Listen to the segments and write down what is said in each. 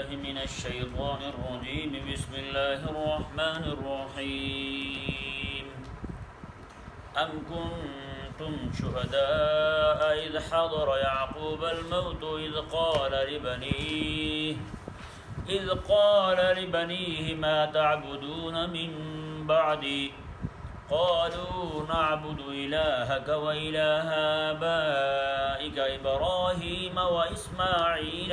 من الشيطان الرجيم بسم الله الرحمن الرحيم أم كنتم شهداء إذ حضر يعقوب الموت إذ قال لبنيه ما تعبدون من بعدي قالوا نعبد إلهك وإله آبائك إبراهيم وإسماعيل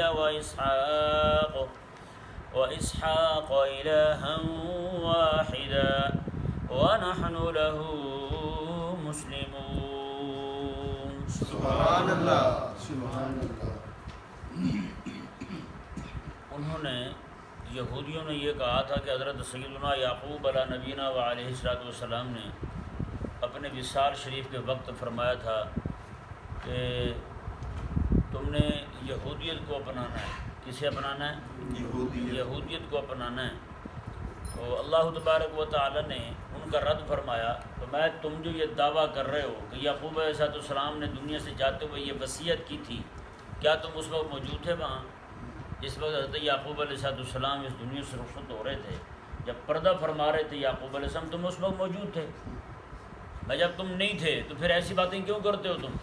وإسحاق إلها واحدا ونحن له مسلمون. سبحان اللہ سبحان اللہ. انہوں نے یہودیوں نے یہ کہا تھا کہ حضرت سیدنا یعقوب علیہ نبینا و علیہ السلام نے اپنے وصال شریف کے وقت فرمایا تھا کہ تم نے یہودیت کو اپنانا ہے. کسے اپنانا ہے؟ یہودیت کو اپنانا ہے. تو اللہ تبارک و تعالی نے ان کا رد فرمایا تو میں تم جو یہ دعویٰ کر رہے ہو کہ یعقوب علیہ السلام نے دنیا سے جاتے ہوئے یہ وصیت کی تھی، کیا تم اس وقت موجود تھے وہاں جس وقت حضرت یعقوب علیہ السلام اس دنیا سے رخصت ہو رہے تھے؟ جب پردہ فرما رہے تھے یعقوب علیہ السلام تم اس وقت موجود تھے. میں جب تم نہیں تھے تو پھر ایسی باتیں کیوں کرتے ہو تم؟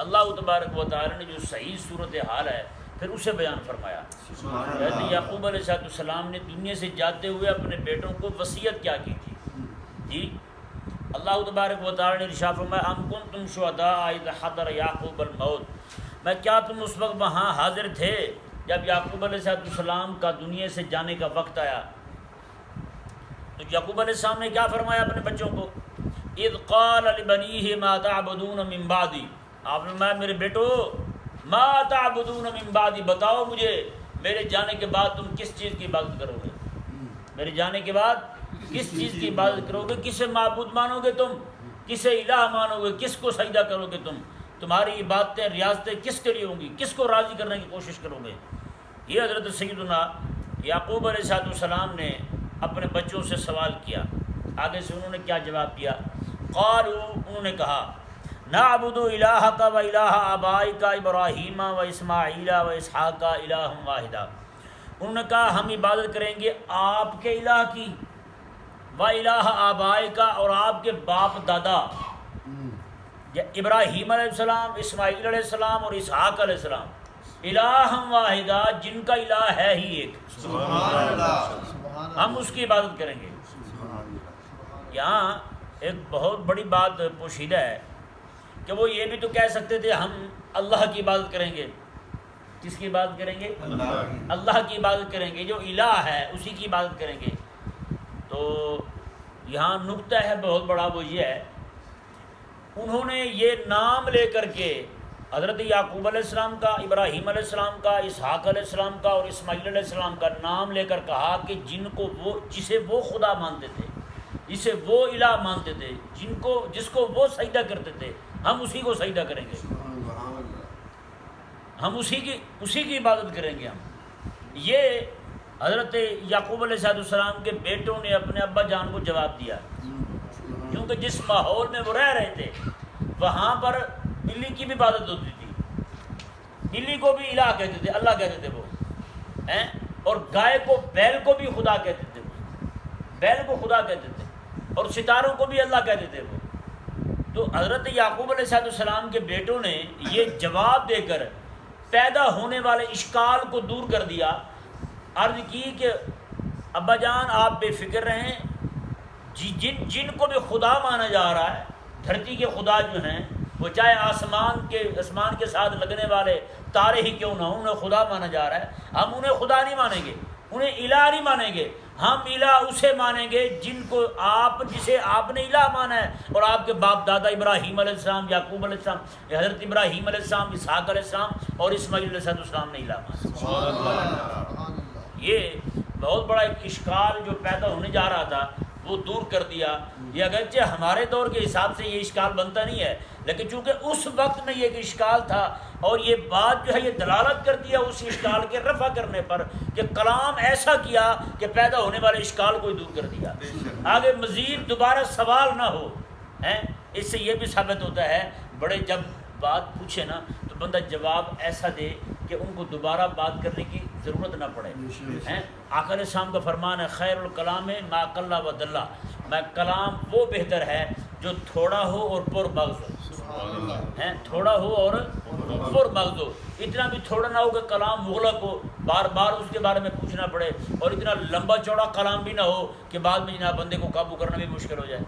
اللہ تبارک و تعالی نے جو صحیح صورتحال ہے پھر اسے بیان فرمایا. حضرت یعقوب علیہ السلام نے دنیا سے جاتے ہوئے اپنے بیٹوں کو وصیت کیا کی تھی؟ جی اللہ تبارک و تعالی نے ارشاد فرمایا ام کنتم شہداء اذ حضر یعقوب الموت، میں کیا تم اس وقت وہاں حاضر تھے جب یعقوب علیہ السلام کا دنیا سے جانے کا وقت آیا؟ تو یعقوب علیہ السلام نے کیا فرمایا اپنے بچوں کو؟ اذ قال لبنیہ ما تعبدون من بعدی، آپ نے فرمایا میرے بیٹو ما تعبدون من بعدی، بتاؤ مجھے میرے جانے کے بعد تم کس چیز کی عبادت کرو گے؟ میرے جانے کے بعد کس چیز کی عبادت کرو گے؟ کسے معبود مانو گے تم؟ کسے الہ مانو گے؟ کس کو سجدہ کرو گے تم؟ تمہاری عبادتیں ریاستیں کس کے لیے ہوں گی؟ کس کو راضی کرنے کی کوشش کرو گے؟ یہ حضرت سیدنا یعقوب علیہ السلام نے اپنے بچوں سے سوال کیا. آگے سے انہوں نے کیا جواب دیا؟ قالوا، انہوں نے کہا نعبد الہک و الہ آبائک ابراہیم و اسماعیل و اسحاق الہ واحدا، انہوں نے کہا ہم عبادت کریں گے آپ کے الہ کی، و الہ آبائک اور آپ کے باپ دادا ابراہیم علیہ السلام، اسماعیل علیہ السلام اور اسحاق علیہ السلام، الہ واحدہ جن کا الہ ہے ہی ایک، سبحان اللہ ہم اس کی عبادت کریں گے. یہاں ایک بہت بڑی بات پوشیدہ ہے کہ وہ یہ بھی تو کہہ سکتے تھے ہم اللہ کی عبادت کریں گے. کس کی عبادت کریں گے؟ اللہ کی عبادت کریں گے، جو الہ ہے اسی کی عبادت کریں گے. تو یہاں نقطہ ہے بہت بڑا، وہ یہ ہے انہوں نے یہ نام لے کر کے حضرت یعقوب علیہ السلام کا، ابراہیم علیہ السلام کا، اسحاق علیہ السلام کا اور اسماعیل علیہ السلام کا نام لے کر کہا کہ جسے وہ خدا مانتے تھے، جسے وہ الہ مانتے تھے، جس کو وہ سجدہ کرتے تھے، ہم اسی کو سجدہ کریں گے، ہم اسی کی عبادت کریں گے. ہم یہ حضرت یعقوب علیہ السلام کے بیٹوں نے اپنے ابا جان کو جواب دیا، کیونکہ جس ماحول میں وہ رہ رہے تھے وہاں پر بلی کی بھی عبادت ہوتی تھی، بلی کو بھی الہ کہتے تھے، اللہ کہتے تھے وہ، اور گائے کو، بیل کو بھی خدا کہتے تھے، بیل کو خدا کہتے تھے، اور ستاروں کو بھی اللہ کہتے تھے وہ. تو حضرت یعقوب علیہ السلام کے بیٹوں نے یہ جواب دے کر پیدا ہونے والے اشکال کو دور کر دیا. عرض کی کہ ابا جان آپ بے فکر رہیں، جن کو بھی خدا مانا جا رہا ہے، دھرتی کے خدا جو ہیں وہ چاہے آسمان کے ساتھ لگنے والے تارے ہی کیوں نہ ہوں، انہیں خدا مانا جا رہا ہے، ہم انہیں خدا نہیں مانیں گے، انہیں الہ نہیں مانیں گے، ہم الہ اسے مانیں گے جسے آپ نے الہ مانا ہے، اور آپ کے باپ دادا ابراہیم علیہ السلام، یعقوب علیہ السلام، حضرت ابراہیم علیہ السلام، اسحاق علیہ السلام اور اسماعیل علیہ السلام نے الہ مانا. یہ بہت بڑا ایک اشکال جو پیدا ہونے جا رہا تھا وہ دور کر دیا. یہ اگرچہ ہمارے دور کے حساب سے یہ اشکال بنتا نہیں ہے، لیکن چونکہ اس وقت میں یہ ایک اشکال تھا، اور یہ بات جو ہے یہ دلالت کرتی ہے اس اشکال کے رفع کرنے پر کہ کلام ایسا کیا کہ پیدا ہونے والے اشکال کو دور کر دیا، آگے مزید دوبارہ سوال نہ ہو. اس سے یہ بھی ثابت ہوتا ہے بڑے جب بات پوچھے نا تو بندہ جواب ایسا دے کہ ان کو دوبارہ بات کرنے کی ضرورت نہ پڑے ہیں۔ آقا علیہ السلام کا فرمان ہے خیر الکلام ما قل و دل، میں کلام وہ بہتر ہے جو تھوڑا ہو اور پر مغز ہو، ہیں تھوڑا ہو اور پر مغز ہو، اتنا بھی تھوڑا نہ ہو کہ کلام مغلق ہو، بار بار اس کے بارے میں پوچھنا پڑے، اور اتنا لمبا چوڑا کلام بھی نہ ہو کہ بعد میں جناب بندے کو قابو کرنا بھی مشکل ہو جائے،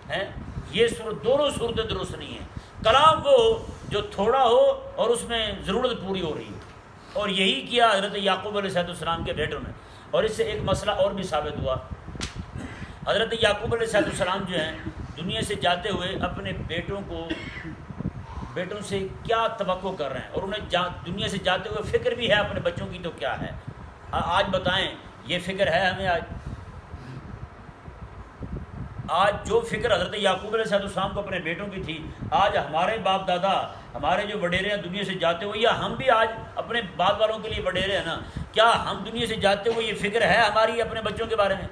ہیں یہ صورت دونوں صورتیں درست نہیں ہیں۔ کلام وہ جو تھوڑا ہو اور اس میں ضرورت پوری ہو رہی ہو، اور یہی کیا حضرت یعقوب علیہ السلام کے بیٹوں نے۔ اور اس سے ایک مسئلہ اور بھی ثابت ہوا، حضرت یعقوب علیہ السلام جو ہیں دنیا سے جاتے ہوئے اپنے بیٹوں سے کیا توقع کر رہے ہیں، اور انہیں دنیا سے جاتے ہوئے فکر بھی ہے اپنے بچوں کی، تو کیا ہے آج بتائیں؟ یہ فکر ہے ہمیں آج جو فکر حضرت یعقوب علیہ السلام کو اپنے بیٹوں کی تھی، آج ہمارے باپ دادا ہمارے جو وڈیرے ہیں دنیا سے جاتے ہوئے، یا ہم بھی آج اپنے بعد والوں کے لیے وڈیرے ہیں نا، کیا ہم دنیا سے جاتے ہوئے یہ فکر ہے ہماری اپنے بچوں کے بارے میں؟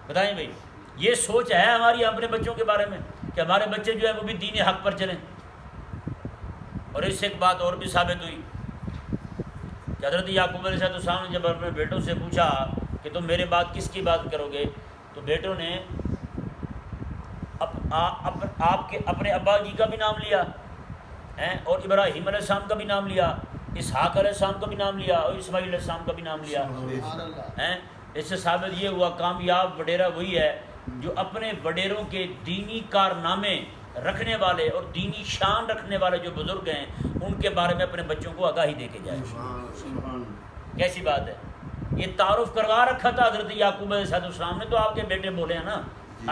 بتائیں بھائی، یہ سوچ ہے ہماری اپنے بچوں کے بارے میں کہ ہمارے بچے جو ہیں وہ بھی دین حق پر چلیں؟ اور اس سے ایک بات اور بھی ثابت ہوئی کہ حضرت یعقوب علیہ السلام نے جب اپنے بیٹوں سے پوچھا کہ تم میرے بعد کس کی بات کرو گے، تو بیٹوں نے اپنے ابا جی کا بھی نام لیا، اور ابراہیم علیہ السلام کا بھی نام لیا، اسحاق علیہ السلام کا بھی نام لیا، اور اسماعیل علیہ السلام کا بھی نام لیا۔ اس سے ثابت یہ ہوا کامیاب وڈیرا وہی ہے جو اپنے وڈیروں کے دینی کارنامے رکھنے والے اور دینی شان رکھنے والے جو بزرگ ہیں ان کے بارے میں اپنے بچوں کو آگاہی دے کے جائے۔ کیسی بات ہے؟ یہ تعارف کروا رکھا تھا حضرت یعقوب علیہ السلام نے، تو آپ کے بیٹے بولے ہیں نا،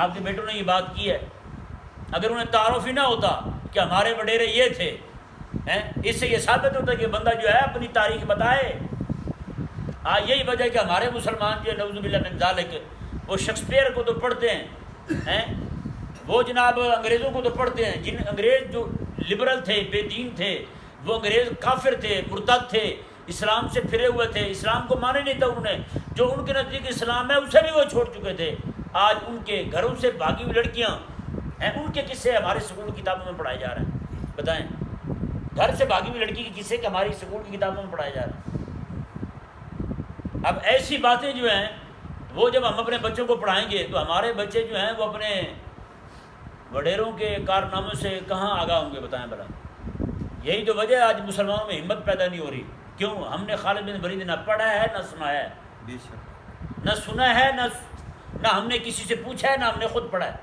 آپ کے بیٹوں نے یہ بات کی ہے۔ اگر انہیں تعارف ہی نہ ہوتا کہ ہمارے وڈیرے یہ تھے، اس سے یہ ثابت ہوتا ہے کہ بندہ جو ہے اپنی تاریخ بتائے۔ یہی وجہ ہے کہ ہمارے مسلمان جو ہے نعوذ باللہ من ذالک، وہ شیکسپیئر کو تو پڑھتے ہیں، وہ جناب انگریزوں کو تو پڑھتے ہیں، جن انگریز جو لبرل تھے، بے دین تھے، وہ انگریز کافر تھے، مرتد تھے، اسلام سے پھرے ہوئے تھے، اسلام کو مانے نہیں تھا انہوں نے، جو ان کے نزدیک اسلام ہے اسے بھی وہ چھوڑ چکے تھے۔ آج ان کے گھروں سے بھاگی ہوئی لڑکیاں ہیں، ان کے قصے ہمارے اسکول کی کتابوں میں پڑھائے جا رہے ہیں۔ بتائیں، گھر سے بھاگی ہوئی لڑکی کے قصے کہ ہماری اسکول کی کتابوں میں پڑھائے جا رہے ہیں۔ اب ایسی باتیں جو ہیں وہ جب ہم اپنے بچوں کو پڑھائیں گے تو ہمارے بچے جو ہیں وہ اپنے وڈیروں کے کارناموں سے کہاں آگاہ ہوں گے؟ بتائیں بھلا۔ یہی تو وجہ ہے آج مسلمانوں میں ہمت پیدا نہیں ہو رہی۔ کیوں؟ ہم نے خالد بن ولید نہ پڑھا ہے نہ سنا ہے، نہ سنا ہے نہ ہم نے کسی سے پوچھا ہے، نہ ہم نے خود پڑھا ہے،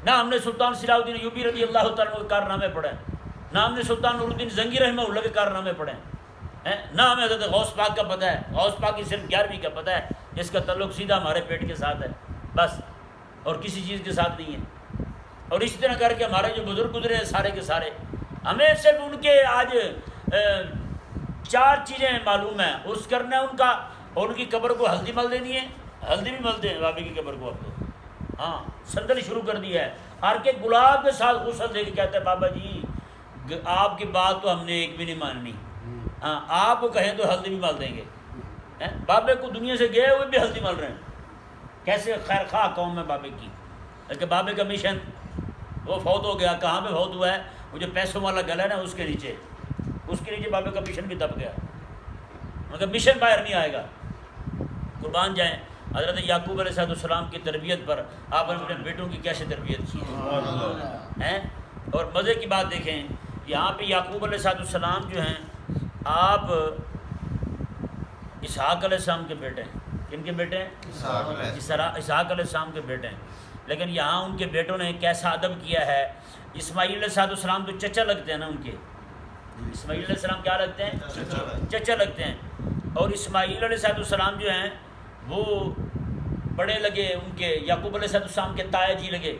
نہ ہم نے سلطان صلاح الدین ایوبی رضی اللہ تعالیٰ کے کارنامے پڑھے، نہ ہم نے سلطان نور الدین زنگی رحمہ اللہ کے کارنامے پڑھے، نہ ہمیں حضرت غوث پاک کا پتہ ہے۔ غوث پاک کی صرف 11ویں کا پتہ ہے، جس کا تعلق سیدھا ہمارے پیٹ کے ساتھ ہے بس، اور کسی چیز کے ساتھ نہیں ہے۔ اور اسی طرح کر کے ہمارے جو بزرگ گزرے ہیں سارے کے سارے، ہمیں صرف ان کے آج 4 چیزیں معلوم ہیں، اس کرنا ہے ان کا، اور ان کی قبر کو ہلدی مل دینی ہے، ہلدی بھی ملتے ہیں بابے کی قبر کو اب تو، سندل شروع کر دی ہے، ہر کے گلاب کے ساتھ غسل دے کے کہتے ہیں بابا جی آپ کی بات تو ہم نے ایک بھی نہیں ماننی، آپ کہیں تو ہلدی بھی مل دیں گے۔ بابے کو دنیا سے گئے ہوئے بھی ہلدی مل رہے ہیں، کیسے خیر خواہ قوم ہے بابے کی، بلکہ بابے کا مشن وہ فوت ہو گیا، کہاں پہ فوت ہوا ہے؟ وہ جو پیسوں والا گلا ہے نا اس کے نیچے بابے کا مشن بھی دب گیا، مگر مشن باہر نہیں آئے گا۔ قربان جائیں حضرت یعقوب علیہ السلام کی تربیت پر آپ نے اپنے بیٹوں کی کیسے تربیت کی ہے۔ اور مزے کی بات دیکھیں، یہاں پہ یعقوب علیہ السلام جو ہیں آپ اسحاق علیہ السلام کے بیٹے ہیں۔ کن کے بیٹے ہیں؟ اسحاق علیہ السلام کے بیٹے ہیں، لیکن یہاں ان کے بیٹوں نے کیسا ادب کیا ہے۔ اسماعیل علیہ السلام تو چچا لگتے ہیں نا ان کے، اسماعیل علیہ السلام کیا لگتے ہیں؟ چچا لگتے ہیں۔ اور اسماعیل علیہ السلام جو ہیں وہ بڑے لگے ان کے، یعقوب علیہ السلام کے تایا جی لگے،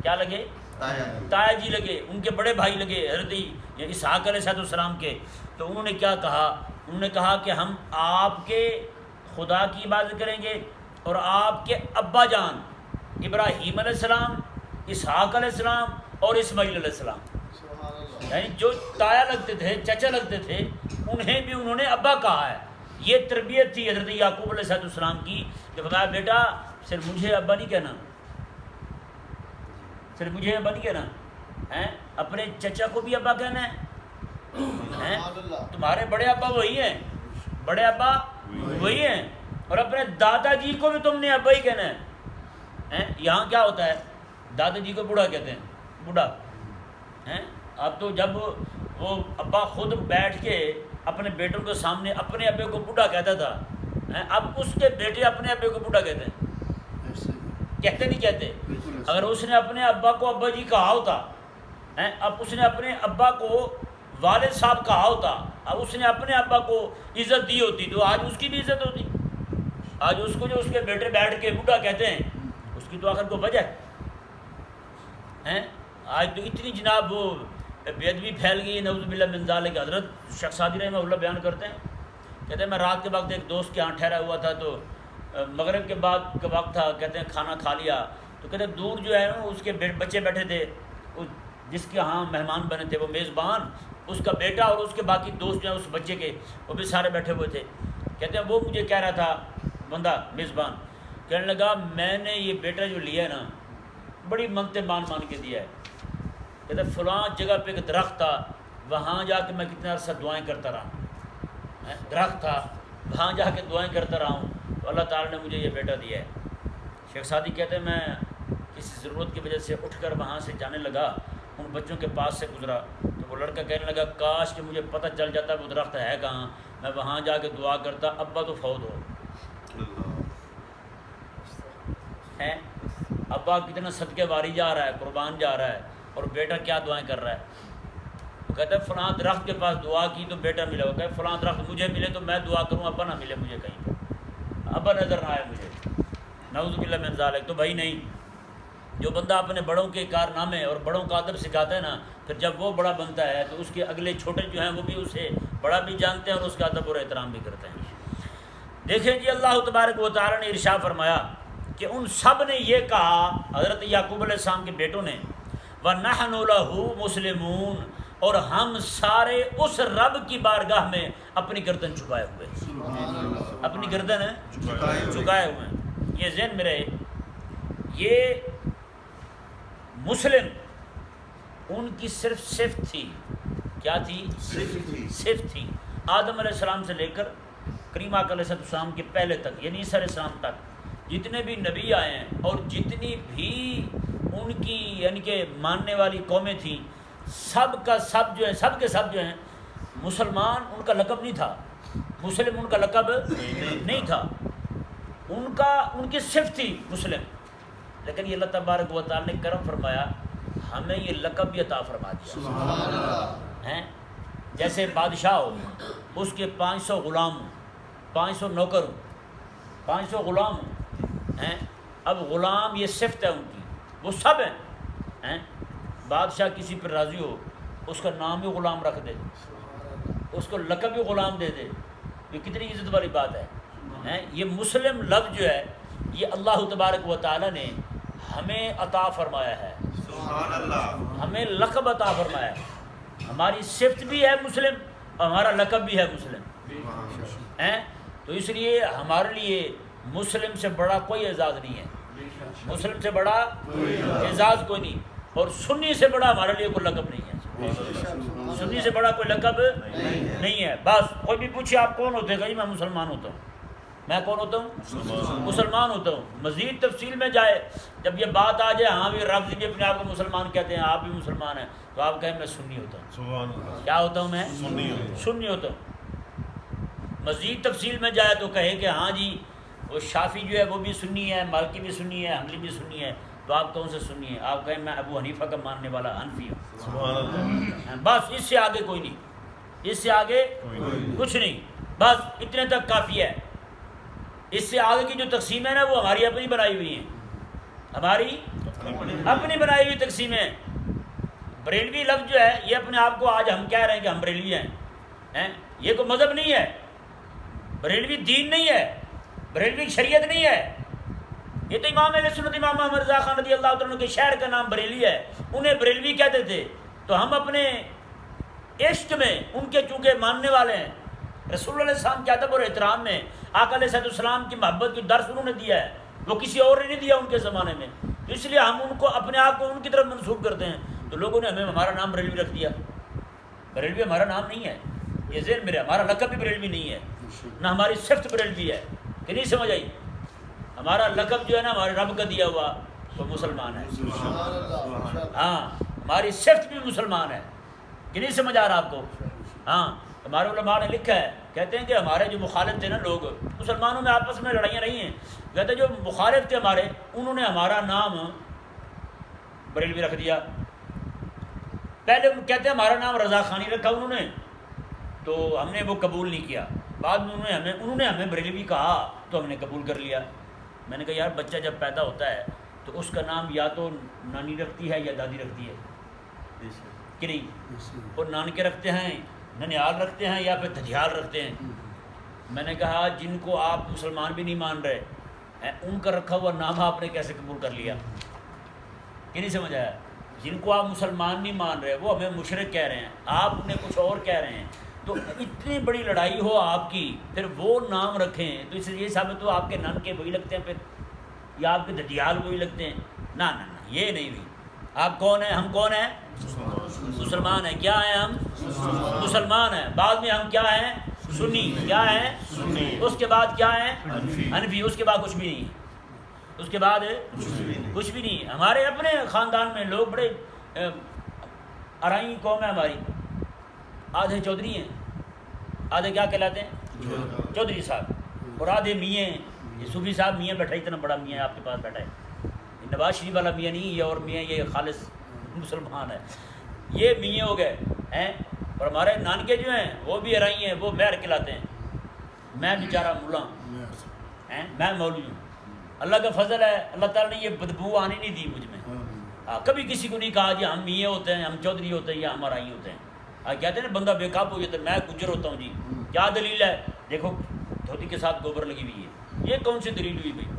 کیا لگے؟ تایا جی لگے، ان کے بڑے بھائی لگے حضرت اسحاق علیہ السلام کے۔ تو انہوں نے کیا کہا؟ انہوں نے کہا کہ ہم آپ کے خدا کی عبادت کریں گے اور آپ کے ابا جان ابراہیم علیہ السلام، اسحاق علیہ السلام اور اسماعیل علیہ السلام، یعنی جو تایا لگتے تھے، چچا لگتے تھے، انہیں بھی انہوں نے ابا کہا ہے۔ یہ تربیت تھی حضرت یعقوب علیہ السلام کی کہ فرمایا بیٹا صرف مجھے ابا نہیں کہنا، صرف مجھے ابا نہیں کہنا، اپنے چچا کو بھی ابا کہنا ہے ہیں؟ تمہارے بڑے ابا وہی ہیں، بڑے ابا وہی ہیں، اور اپنے دادا جی کو بھی تم نے ابا ہی کہنا ہے۔ یہاں کیا ہوتا ہے، دادا جی کو بوڑھا کہتے ہیں، بوڑھا ہیں۔ اب تو جب وہ ابا خود بیٹھ کے اپنے بیٹوں کے سامنے اپنے ابے کو بوڑھا کہتا تھا، اب اس کے بیٹے اپنے ابے کو بوڑھا کہتے ہیں، کہتے نہیں کہتے؟ اگر اس نے اپنے ابا کو ابا جی کہا ہوتا، اب اس نے اپنے ابا کو والد صاحب کہا ہوتا، اب اس نے اپنے ابا کو عزت دی ہوتی تو آج اس کی بھی عزت ہوتی۔ آج اس کو جو اس کے بیٹے بیٹھ کے بوڑھا کہتے ہیں، اس کی تو آخر کو وجہ ہے۔ آج تو اتنی جناب وہ بے ادبی پھیل گئی، نعوذ باللہ من ذالک۔ حضرت شیخ سعدی رحمہ اللہ بیان کرتے ہیں، کہتے ہیں میں رات کے وقت ایک دوست کے ہاں ٹھہرا ہوا تھا، تو مغرب کے بعد کا وقت تھا، کہتے ہیں کھانا کھا لیا، تو کہتے ہیں دور جو ہے نا اس کے بچے بیٹھے تھے، جس کے ہاں مہمان بنے تھے وہ میزبان، اس کا بیٹا اور اس کے باقی دوست جو ہیں اس بچے کے، وہ بھی سارے بیٹھے ہوئے تھے۔ کہتے ہیں وہ مجھے کہہ رہا تھا بندہ میزبان، کہنے لگا میں نے یہ بیٹا جو لیا ہے نا بڑی منتیں مان کے دیا ہے۔ کہتے ہیں فلاں جگہ پہ ایک درخت تھا، وہاں جا کے میں کتنا عرصہ دعائیں کرتا رہا، درخت تھا وہاں جا کے دعائیں کرتا رہا ہوں، تو اللہ تعالیٰ نے مجھے یہ بیٹا دیا ہے۔ شیخ سعدی کہتے ہیں میں کسی ضرورت کی وجہ سے اٹھ کر وہاں سے جانے لگا، ان بچوں کے پاس سے گزرا، تو وہ لڑکا کہنے لگا کاش کہ مجھے پتہ چل جاتا وہ درخت ہے کہاں، میں وہاں جا کے دعا کرتا، ابا تو فوت ہو ہے، ابا کتنا صدقے واری جا رہا ہے، قربان جا رہا ہے، اور بیٹا کیا دعائیں کر رہا ہے۔ وہ کہتا ہے فلاں درخت کے پاس دعا کی تو بیٹا ملا، وہ کہے فلاں درخت مجھے ملے تو میں دعا کروں ابا نہ ملے مجھے کہیں پہ، ابا نظر نہ آئے مجھے، نعوذ باللہ من ذالک۔ تو بھائی نہیں، جو بندہ اپنے بڑوں کے کارنامے اور بڑوں کا ادب سکھاتا ہے نا، پھر جب وہ بڑا بنتا ہے تو اس کے اگلے چھوٹے جو ہیں وہ بھی اسے بڑا بھی جانتے ہیں اور اس کا ادب اور احترام بھی کرتے ہیں۔ دیکھیں جی اللہ تبارک و تعالیٰ نے ارشاد فرمایا کہ ان سب نے یہ کہا، حضرت یعقوب علیہ السلام کے بیٹوں نے، وَنَحْنُ لَهُ مُسْلِمُونَ، اور ہم سارے اس رب کی بارگاہ میں اپنی گردن چھپائے ہوئے، اپنی گردن جھکائے ہوئے ہیں۔ یہ ذہن میں رہے، یہ مسلم ان کی صرف صفت تھی، کیا تھی؟ صفت تھی۔ آدم علیہ السلام سے لے کر کریم آقا علیہ السلام کے پہلے تک، یعنی عیسیٰ علیہ السلام تک جتنے بھی نبی آئے ہیں اور جتنی بھی ان کی یعنی کہ ماننے والی قومیں تھیں، سب کا سب جو ہے، سب کے سب جو ہیں مسلمان ان کا لقب نہیں تھا، مسلم ان کا لقب نہیں تھا، ان کی صفت تھی مسلم۔ لیکن یہ اللہ تبارک و تعالیٰ نے کرم فرمایا، ہمیں یہ لقب بھی عطا فرما دیا، سبحان اللہ ہیں۔ جیسے بادشاہ ہو، اس کے 500 غلام ہوں، 500 نوکر ہوں، 500 غلام ہیں۔ اب غلام یہ صفت ہے ان کی، وہ سب ہیں۔ بادشاہ کسی پر راضی ہو، اس کا نام بھی غلام رکھ دے، اس کو لقب بھی غلام دے دے، یہ کتنی عزت والی بات ہے۔ یہ مسلم لفظ جو ہے یہ اللہ تبارک و تعالیٰ نے ہمیں عطا فرمایا ہے، سبحان اللہ، ہمیں لقب عطا فرمایا ہے۔ ہماری صفت بھی ہے مسلم اور ہمارا لقب بھی ہے مسلم ہیں، تو اس لیے ہمارے لیے مسلم سے بڑا کوئی اعزاز نہیں ہے، مسلم سے بڑا اعزاز کوئی نہیں، اور سنی سے بڑا ہمارے لیے کوئی لقب نہیں ہے، سنی سے بڑا کوئی لقب نہیں ہے۔ بس کوئی بھی پوچھے آپ کون ہوتے ہیں، جی میں مسلمان ہوتا ہوں، میں کون ہوتا ہوں؟ مسلمان ہوتا ہوں۔ مزید تفصیل میں جائے، جب یہ بات آ جائے ہاں بھی رب بھی اپنے آپ کو مسلمان کہتے ہیں، آپ بھی مسلمان ہیں، تو آپ کہیں میں سنی ہوتا ہوں۔ کیا ہوتا ہوں میں؟ سنی ہوتا ہوں۔ مزید تفصیل میں جائے تو کہے کہ ہاں جی وہ شافعی جو ہے وہ بھی سنی ہے، مالکی بھی سنی ہے، حنبلی بھی سنی ہے، تو آپ کون سے سنی ہیں؟ آپ کہیں میں ابو حنیفہ کا ماننے والا حنفی ہوں۔ بس اس سے آگے کوئی نہیں، اس سے آگے کچھ نہیں، بس اتنے تک کافی ہے۔ اس سے آگے کی جو تقسیمیں ہیں وہ ہماری اپنی بنائی ہوئی ہیں، ہماری اپنی بنائی ہوئی تقسیمیں۔ بریلوی لفظ جو ہے یہ اپنے آپ کو آج ہم کہہ رہے ہیں کہ ہم بریلوی ہیں، یہ کوئی مذہب نہیں ہے، بریلوی دین نہیں ہے، بریلوی شریعت نہیں ہے۔ یہ تو امام اہل سنت امام محمد رضا خان رضی اللہ عنہ کے شہر کا نام بریلی ہے، انہیں بریلوی کہتے تھے، تو ہم اپنے عشق میں ان کے چونکہ ماننے والے ہیں، رسول اللہ علیہ السلام کے ادب اور احترام میں آقا علیہ السلام کی محبت کی درس انہوں نے دیا ہے، وہ کسی اور نے نہیں دیا ان کے زمانے میں، اس لیے ہم ان کو اپنے آپ کو ان کی طرف منسوب کرتے ہیں، تو لوگوں نے ہمیں ہمارا نام بریلوی رکھ دیا۔ بریلوی ہمارا نام نہیں ہے، یہ ذہن میرے، ہمارا لقب بھی بریلوی نہیں ہے، نہ ہماری صفت بریلوی ہے، کہ نہیں سمجھ آئی؟ ہمارا لقب جو ہے نا ہمارے رب کا دیا ہوا وہ مسلمان ہے، ہاں ہماری صفت بھی مسلمان ہے، کہ نہیں سمجھ آ رہا آپ کو؟ ہاں ہمارے علماء نے لکھا ہے، کہتے ہیں کہ ہمارے جو مخالف تھے نا لوگ، مسلمانوں میں آپس میں لڑائیاں رہی ہیں، کہتے ہیں جو مخالف تھے ہمارے، انہوں نے ہمارا نام بریلوی رکھ دیا۔ پہلے کہتے ہیں ہمارا نام رضا خانی رکھا انہوں نے، تو ہم نے وہ قبول نہیں کیا، بعد میں انہوں نے ہمیں بریلوی کہا تو ہم نے قبول کر لیا۔ میں نے کہا یار بچہ جب پیدا ہوتا ہے تو اس کا نام یا تو نانی رکھتی ہے یا دادی رکھتی ہے، کہ نہیں؟ وہ نانکے رکھتے ہیں، ننیال رکھتے ہیں، یا پھر دھجیال رکھتے ہیں۔ میں نے کہا جن کو آپ مسلمان بھی نہیں مان رہے ان کا رکھا ہوا نام آپ نے کیسے قبول کر لیا؟ کہ نہیں سمجھ آیا؟ جن کو آپ مسلمان نہیں مان رہے وہ ہمیں مشرک کہہ رہے ہیں، آپ انہیں کچھ اور کہہ رہے ہیں، تو اتنی بڑی لڑائی ہو آپ کی، پھر وہ نام رکھیں تو اس لیے یہ ثابت ہو آپ کے نن کے وہی لگتے ہیں پھر، یا آپ کے دھجیال وہی لگتے ہیں؟ نہ نہ نہ، یہ نہیں ہوئی۔ آپ کون ہیں؟ ہم کون ہیں؟ مسلمان ہیں۔ کیا ہیں ہم؟ مسلمان ہیں۔ بعد میں ہم کیا ہیں؟ سنی۔ کیا ہیں؟ اس کے بعد کیا ہیں؟ حنفی۔ اس کے بعد کچھ بھی نہیں، اس کے بعد کچھ بھی نہیں۔ ہمارے اپنے خاندان میں لوگ بڑے ارائی قوم ہے ہماری، آدھے چودھری ہیں، آدھے کیا کہلاتے ہیں؟ چودھری صاحب، اور آدھے میاں ہیں۔ یہ صوفی صاحب میاں بیٹھا، اتنا بڑا میاں آپ کے پاس بیٹھا ہے، نواز شریف والا میاں نہیں، یہ اور میاں یہ خالص مسلمان ہے، یہ میاں ہو گئے ہیں۔ اور ہمارے نانکے جو ہیں وہ بھی ارائی ہیں، وہ مہر کہلاتے ہیں۔ میں بیچارہ ملا ہیں، میں مولوی ہوں۔ اللہ کا فضل ہے، اللہ تعالیٰ نے یہ بدبو آنے نہیں دی مجھ میں۔ کبھی کسی کو نہیں کہا جی ہم میاں ہوتے ہیں، ہم چودھری ہوتے ہیں، یا ہم ارائی ہوتے ہیں۔ کہتے ہیں نا بندہ بے قابو ہو جاتا ہے، میں گجر ہوتا ہوں جی، کیا دلیل ہے؟ دیکھو دھوتی کے ساتھ گوبر لگی ہوئی ہے، یہ کون سی دلیل ہوئی بھائی؟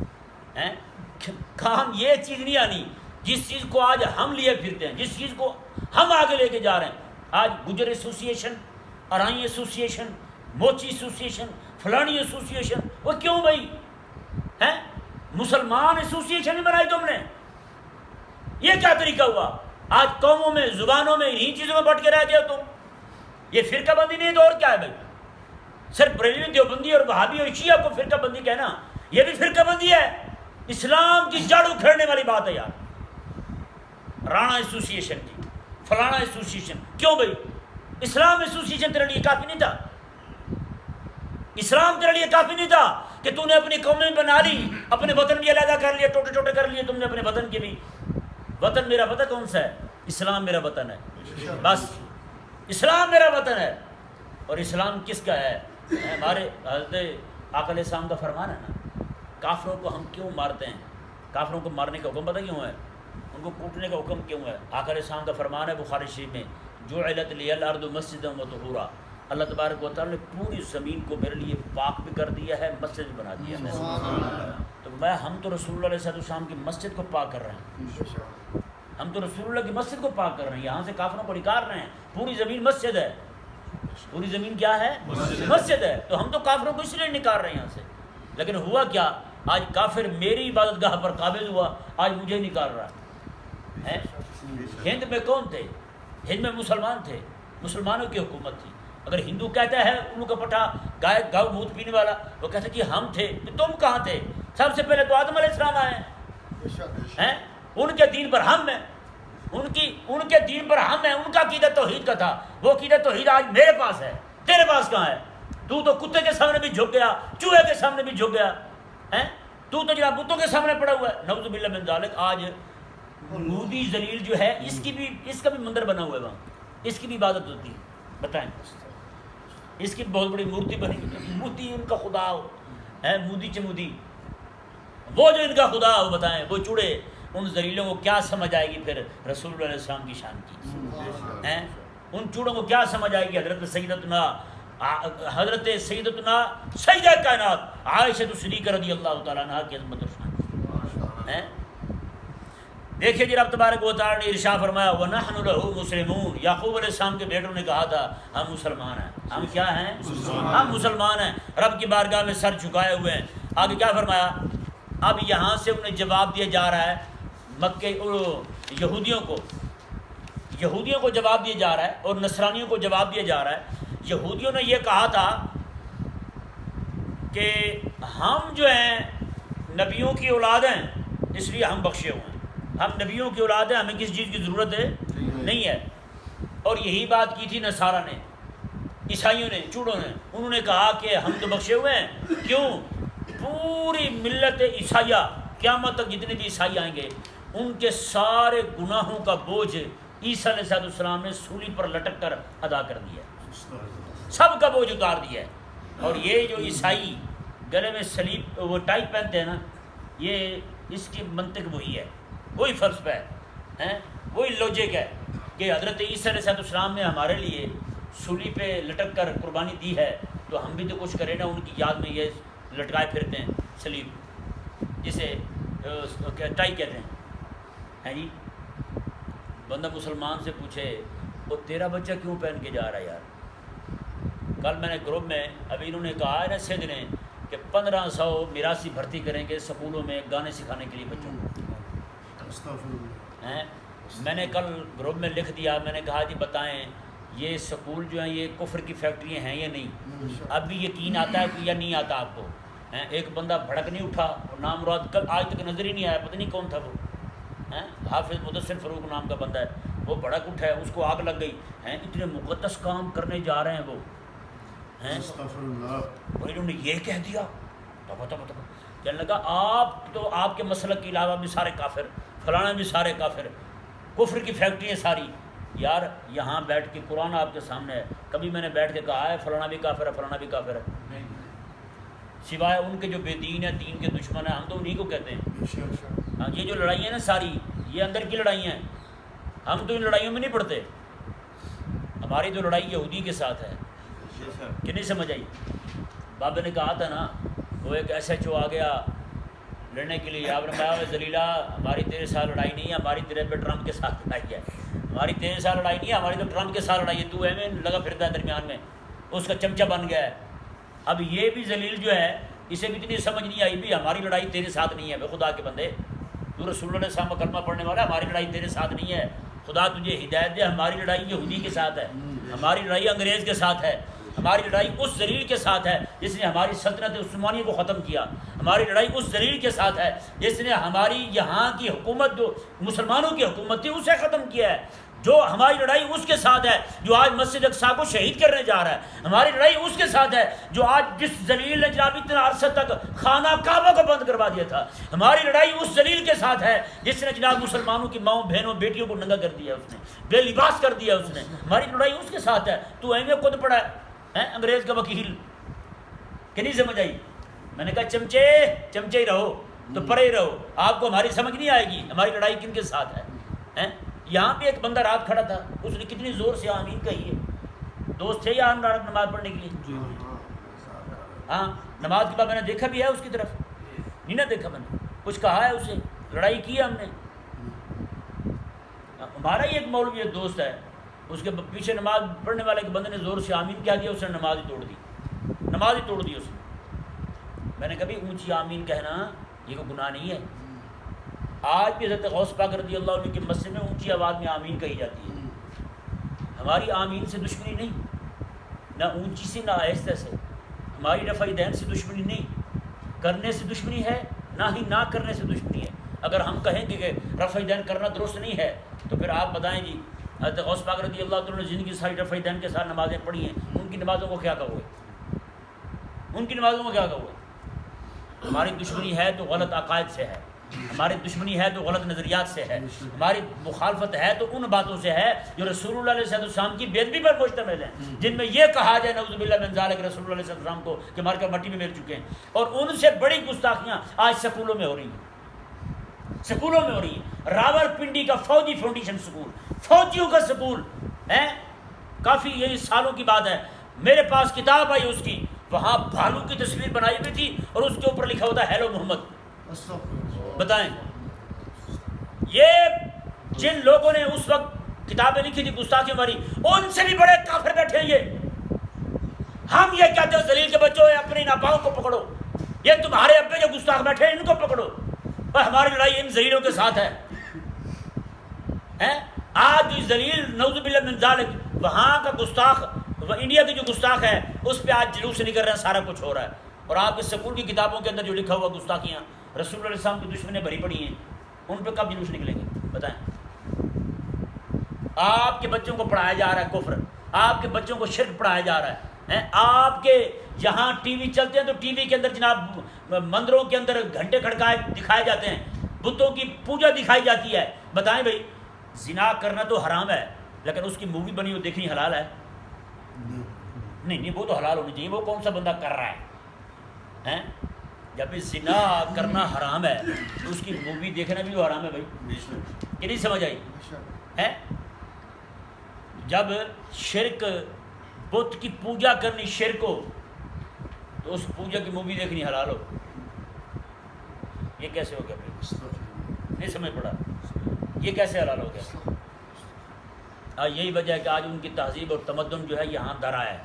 ہیں کام یہ چیز نہیں آنی جس چیز کو آج ہم لیے پھرتے ہیں، جس چیز کو ہم آگے لے کے جا رہے ہیں۔ آج گجر ایسوسیشن، ارائی ایسوسیشن، موچی ایسوسیشن، فلانی ایسوسیشن، وہ کیوں بھائی؟ ہیں مسلمان ایسوسیشن ہی بنائی تم نے، یہ کیا طریقہ ہوا؟ آج قوموں میں، زبانوں میں، انہی چیزوں میں بٹ کے رہ گئے تم۔ یہ فرقہ بندی نہیں تو اور کیا ہے بھائی؟ صرف بریلوی دیوبندی اور وہابی اور شیعہ کو فرقہ بندی کہنا یہ بھی فرقہ بندی ہے؟ اسلام کی جڑ اکھیڑنے والی بات ہے یار۔ رانا ایسوسیشن کی، فلانا ایسوسیشن، کیوں بھائی؟ اسلام ایسوسیشن تیرے لیے کافی نہیں تھا؟ اسلام تیرے لیے کافی نہیں تھا کہ تو نے اپنی قومیں بنا لی، اپنے وطن بھی علیحدہ کر لیے، ٹوٹے ٹوٹے کر لیے تم نے اپنے وطن کے بھی؟ وطن میرا پتہ کون سا ہے؟ اسلام میرا وطن ہے، بس اسلام میرا وطن ہے۔ اور اسلام کس کا ہے؟ ہمارے حضرت آقا علیہ السلام کا فرمان ہے نا، کافروں کو ہم کیوں مارتے ہیں؟ کافروں کو مارنے کا حکم پتہ کیوں ہے؟ ان کو کوٹنے کا حکم کیوں ہے؟ آقا علیہ السلام کا فرمان ہے بخاری شریف میں، جعلت لی الارض مسجدا وطہورا، اللہ تبارک و تعالیٰ نے پوری زمین کو میرے لیے پاک بھی کر دیا ہے، مسجد بھی بنا دیا ہے۔ تو ہم تو رسول اللہ علیہ السلام کی مسجد کو پاک کر رہے ہیں، ہم تو رسول اللہ کی مسجد کو پاک کر رہے ہیں، یہاں سے کافروں کو نکال رہے ہیں۔ پوری زمین مسجد ہے، پوری زمین کیا ہے؟ مسجد ہے۔ تو ہم تو کافروں کو اس لیے نکال رہے ہیں یہاں سے، لیکن ہوا کیا؟ آج کافر میری عبادت گاہ پر قابض ہوا، آج مجھے نکال رہا ہے۔ ہند میں کون تھے؟ ہند میں مسلمان تھے، مسلمانوں کی حکومت تھی۔ اگر ہندو کہتا ہے ان کا پٹھا گائے گاؤ مود پینے والا، وہ کہتا ہے کہ ہم تھے، تو تم کہاں تھے؟ سب سے پہلے تو آدم علیہ السلام آئے ہیں، ان کے دین پر ہم ہیں، ان کے دین پر ہم ہیں، ان کا عقیدہ توحید کا تھا، وہ عقیدہ توحید آج میرے پاس ہے، تیرے پاس کہاں ہے؟ تو کتے کے سامنے بھی جھک گیا، چوہے کے سامنے بھی جھک گیا، تو جناب بتوں کے سامنے پڑا ہوا ہے۔ نعوذ باللہ من ذالک۔ آج مودی ذلیل جو ہے اس کا بھی مندر بنا ہوا ہے وہاں، اس کی بھی عبادت ہوتی ہے، بتائیں؟ اس کی بہت بڑی مورتی بنی، مودی ان کا خدا ہے، مودی چمودی، وہ جو ان کا خدا ہو، بتائیں وہ چوڑے ان ذلیلوں کو کیا سمجھ آئے گی پھر رسول اللہ علیہ السلام کی شان کی؟ ان چوڑوں کو کیا سمجھ آئے گی حضرت سیدتنا سیدہ کائنات عائشہ صدیقہ رضی اللہ تعالیٰ عنہا کی عظمت و شان؟ دیکھیے جی رب تبارک و تعالیٰ نے ارشاد فرمایا وَنَحْنُ لَهُ مُسْلِمُونَ، یعقوب علیہ السلام کے بیٹوں نے کہا تھا ہم مسلمان ہیں، ہم کیا ہیں؟ ہم مسلمان ہیں، رب کی بارگاہ میں سر جھکائے ہوئے ہیں۔ آگے کیا فرمایا؟ اب یہاں سے انہیں جواب دیا جا رہا ہے مکے یہودیوں کو، یہودیوں کو جواب دیا جا رہا ہے اور نصرانیوں کو جواب دیا جا رہا ہے۔ یہودیوں نے یہ کہا تھا کہ ہم جو ہیں نبیوں کی اولاد ہیں، اس لیے ہم بخشے ہوئے ہیں، ہم نبیوں کی اولاد ہیں، ہمیں کسی چیز کی ضرورت نہیں ہے۔ اور یہی بات کی تھی نصارہ نے، عیسائیوں نے، چوڑوں نے، انہوں نے کہا کہ ہم تو بخشے ہوئے ہیں۔ کیوں؟ پوری ملت عیسائیہ قیامت تک جتنے بھی عیسائی آئیں گے ان کے سارے گناہوں کا بوجھ عیسیٰ علیہ السلام نے سولی پر لٹک کر ادا کر دیا ہے، سب کا بوجھ اتار دیا ہے۔ اور یہ جو عیسائی گلے میں صلیب وہ ٹائی پہنتے ہیں نا، یہ اس کی منطق وہی ہے، وہی فلسفہ ہے، وہی لوجک ہے کہ حضرت عیسیٰ علیہ السلام نے ہمارے لیے سولی پہ لٹک کر قربانی دی ہے، تو ہم بھی تو کچھ کریں نا، ان کی یاد میں یہ لٹکائے پھرتے ہیں صلیب، جسے ٹائی کہتے ہیں جی۔ بندہ مسلمان سے پوچھے وہ تیرا بچہ کیوں پہن کے جا رہا ہے یار؟ کل میں نے گروپ میں ابھی انہوں نے کہا ہے نا سید نے کہ 1500 میراثی بھرتی کریں گے سکولوں میں گانے سکھانے کے لیے بچوں کو۔ میں نے کل گروپ میں لکھ دیا، میں نے کہا جی بتائیں یہ سکول جو ہیں یہ کفر کی فیکٹریاں ہیں یا نہیں؟ اب بھی یقین آتا ہے کہ یا نہیں آتا آپ کو؟ ایک بندہ بھڑک نہیں اٹھا، نام مراد آج تک نظر ہی نہیں آیا، پتہ نہیں کون تھا وہ، حافظ مدثر فاروق نام کا بندہ ہے، وہ بھڑک اٹھا ہے، اس کو آگ لگ گئی، اتنے مقدس کام کرنے جا رہے ہیں وہ، اور انہوں نے یہ کہہ دیا، کہنے لگا آپ تو آپ کے مسلک کے علاوہ بھی سارے کافر، فلانا بھی سارے کافر، کفر کی فیکٹری ہے ساری۔ یار یہاں بیٹھ کے قرآن آپ کے سامنے ہے، کبھی میں نے بیٹھ کے کہا ہے فلانا بھی کافر ہے، فلانا بھی کافر ہے؟ سوائے ان کے جو بے دین ہیں، دین کے دشمن ہیں، ہم تو انہی کو کہتے ہیں۔ ہاں یہ جو لڑائیاں ہیں نا ساری، یہ اندر کی لڑائیاں ہیں، ہم تو ان لڑائیوں میں نہیں پڑتے۔ ہماری تو لڑائی یہودی کے ساتھ ہے، کہ نہیں سمجھ آئی؟ بابا نے کہا تھا نا، وہ ایک ایس ایچ او آ گیا لڑنے کے لیے، آپ نے کہا ذلیلہ ہماری تیرے ساتھ لڑائی نہیں ہے، ہماری تیرے پہ ٹرمپ کے ساتھ لڑائی ہے، ہماری تیرے ساتھ لڑائی نہیں ہے، ہماری تو ٹرمپ کے ساتھ لڑائی ہے، تو میں لگا پھرتا ہے درمیان میں، اس کا چمچہ بن گیا ہے۔ اب یہ بھی ذلیل جو ہے اسے بھی اتنی سمجھ نہیں آئی بھی ہماری لڑائی تیرے ساتھ نہیں ہے، بے خدا کے بندے، تو رسول اللہ علیہ السلام کا کلمہ پڑھنے والا، ہماری لڑائی تیرے ساتھ نہیں ہے، خدا تجھے ہدایت دے، ہماری لڑائی یہودی کے ساتھ ہے، ہماری لڑائی انگریز کے ساتھ ہے، ہماری لڑائی اس ذلیل کے ساتھ ہے جس نے ہماری سلطنت عثمانیہ کو ختم کیا، ہماری لڑائی اس ذلیل کے ساتھ ہے جس نے ہماری یہاں کی حکومت جو مسلمانوں کی حکومت تھی اسے ختم کیا ہے، جو ہماری لڑائی اس کے ساتھ ہے جو آج مسجد اقصیٰ کو شہید کرنے جا رہا ہے، ہماری لڑائی اس کے ساتھ ہے جو آج جس ذلیل نے جناب اتنا عرصہ تک خانہ کعبہ کو بند کروا دیا تھا، ہماری لڑائی اس ذلیل کے ساتھ ہے جس نے جناب مسلمانوں کی ماؤں بہنوں بیٹیوں کو ننگا کر دیا، اس نے بے لباس کر دیا، اس نے، ہماری لڑائی اس کے ساتھ ہے۔ تو ایم اے خود پڑا ہے انگریز کا وکیل، کہ نہیں سمجھ آئی؟ میں نے کہا چمچے ہی رہو تو پرے ہی رہو، آپ کو ہماری سمجھ نہیں آئے گی ہماری لڑائی کن کے ساتھ ہے۔ یہاں پہ ایک بندہ رات کھڑا تھا، اس نے کتنی زور سے آمین کہی ہے، دوست تھے یہاں نماز پڑھنے کے لیے، ہاں نماز کے بعد میں نے دیکھا بھی ہے اس کی طرف، نہیں نہ دیکھا میں نے، کچھ کہا ہے اسے، لڑائی کی ہے ہم نے۔ ہمارا ہی ایک مولوی ایک دوست ہے، اس کے پیچھے نماز پڑھنے والے کے بندے نے زور سے آمین کہہ دیا، اس نے نماز ہی توڑ دی اس نے۔ میں نے کبھی اونچی آمین کہنا یہ کوئی گناہ نہیں ہے، آج بھی حضرت غوث پاک رضی اللہ عنہ کی مسجد میں اونچی آواز میں آمین کہی جاتی ہے۔ ہماری آمین سے دشمنی نہیں، نہ اونچی سے نہ آہستہ سے، ہماری رفع دین سے دشمنی نہیں، کرنے سے دشمنی ہے، نہ ہی نہ کرنے سے دشمنی ہے۔ اگر ہم کہیں گے کہ رفع دین کرنا درست نہیں ہے تو پھر آپ بتائیں جی حضرت غوث پاک رضی اللہ عنہ نے زندگی ساری رفع دین کے ساتھ نمازیں پڑھی ہیں، ان کی نمازوں کو کیا کہو گے؟ ان کی نمازوں کو کیا کہو گے؟ ہماری دشمنی ہے تو غلط عقائد سے ہے، ہماری دشمنی ہے تو غلط نظریات سے ہے، ہماری مخالفت ہے تو ان باتوں سے ہے جو رسول اللہ علیہ السلام کی بے ادبی پر مشتمل ہیں، جن میں یہ کہا جائے نعوذ باللہ من ذالک رسول اللہ علیہ السلام کو کہ مار کر مٹی میں مل چکے ہیں، اور ان سے بڑی گستاخیاں آج سکولوں میں ہو رہی ہیں، راول پنڈی کا فوجی فاؤنڈیشن سکول، فوجیوں کا سکول ہے، کافی یہ سالوں کی بات ہے، میرے پاس کتاب آئی اس کی، وہاں بھالو کی تصویر بنائی ہوئی تھی اور اس کے اوپر لکھا ہوتا ہے ہیلو محمد۔ بتائیں یہ جن لوگوں نے اس وقت کتابیں لکھی تھی گستاخی ہماری، ان سے بھی بڑے کافر بیٹھے یہ، ہم یہ کہتے ہیں ذلیل کے بچوں اپنی ناپاؤں کو پکڑو، یہ تمہارے ابے جو گستاخ بیٹھے ہیں ان کو پکڑو، اور ہماری لڑائی ان ذلیلوں کے ساتھ ہے۔ آج جو ذلیل نعوذ باللہ من ذالک وہاں کا گستاخ، وہ انڈیا کے جو گستاخ ہے اس پہ آج جلوس نکل رہے ہیں، سارا کچھ ہو رہا ہے. اور آپ کے سکول کی کتابوں کے اندر جو لکھا ہوا گستاخیاں، رسول اللہ علیہ السلام کی دشمنیں بھری پڑی ہیں، ان پہ کب جلوس نکلیں گے بتائیں؟ آپ کے بچوں کو پڑھایا جا رہا ہے کفر، آپ کے بچوں کو شرک پڑھایا جا رہا ہے. آپ کے جہاں ٹی وی چلتے ہیں تو ٹی وی کے اندر جناب مندروں کے اندر گھنٹے کھڑکائے دکھائے جاتے ہیں، بتوں کی پوجا دکھائی جاتی ہے. بتائیں بھائی، زنا کرنا تو حرام ہے لیکن اس کی مووی بنی ہو دیکھنی حلال ہے؟ نہیں، وہ تو حلال ہونی چاہیے. وہ کون سا بندہ کر رہا ہے؟ جب زنا کرنا حرام ہے تو اس کی مووی دیکھنا بھی تو حرام ہے بھائی. کہ نہیں سمجھ آئی ہے؟ جب شرک، بت کی پوجا کرنی شرک ہو تو اس پوجا کی مووی دیکھنی حلال ہو. یہ کیسے ہو گیا بھائی؟ نہیں سمجھ پڑا، یہ کیسے حلال ہو گیا؟ یہی وجہ ہے کہ آج ان کی تہذیب اور تمدن جو ہے یہاں درا ہے.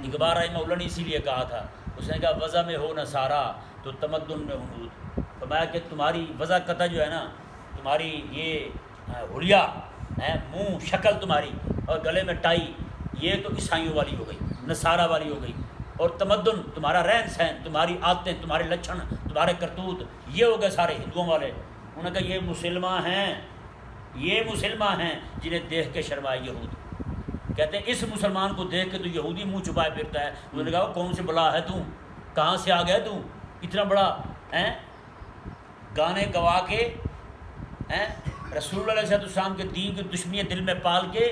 اقبال رحمہ اللہ نے اسی لیے کہا تھا، اس نے کہا وضع میں ہو نہ سارا تو تمدن میں حدود. فرمایا کہ تمہاری وضع قطع جو ہے نا، تمہاری یہ حلیہ ہے، منہ شکل تمہاری اور گلے میں ٹائی، یہ تو عیسائیوں والی ہو گئی، نصارہ والی ہو گئی. اور تمدن تمہارا رہن سہن، تمہاری عادتیں، تمہارے لچھن، تمہارے کرتوت، یہ ہو گئے سارے ہندوؤں والے. انہوں نے کہا یہ مسلمان ہیں، یہ مسلمان ہیں جنہیں دیکھ کے شرمائے یہود. کہتے ہیں اس مسلمان کو دیکھ کے تو یہودی منہ چھپائے پھرتا ہے. انہوں نے کہا کون سے بلا ہے تو، کہاں سے آ گیا تو اتنا بڑا گانے گوا کے رسول اللہ علیہ السلام کے دین کی دشمنی دل میں پال کے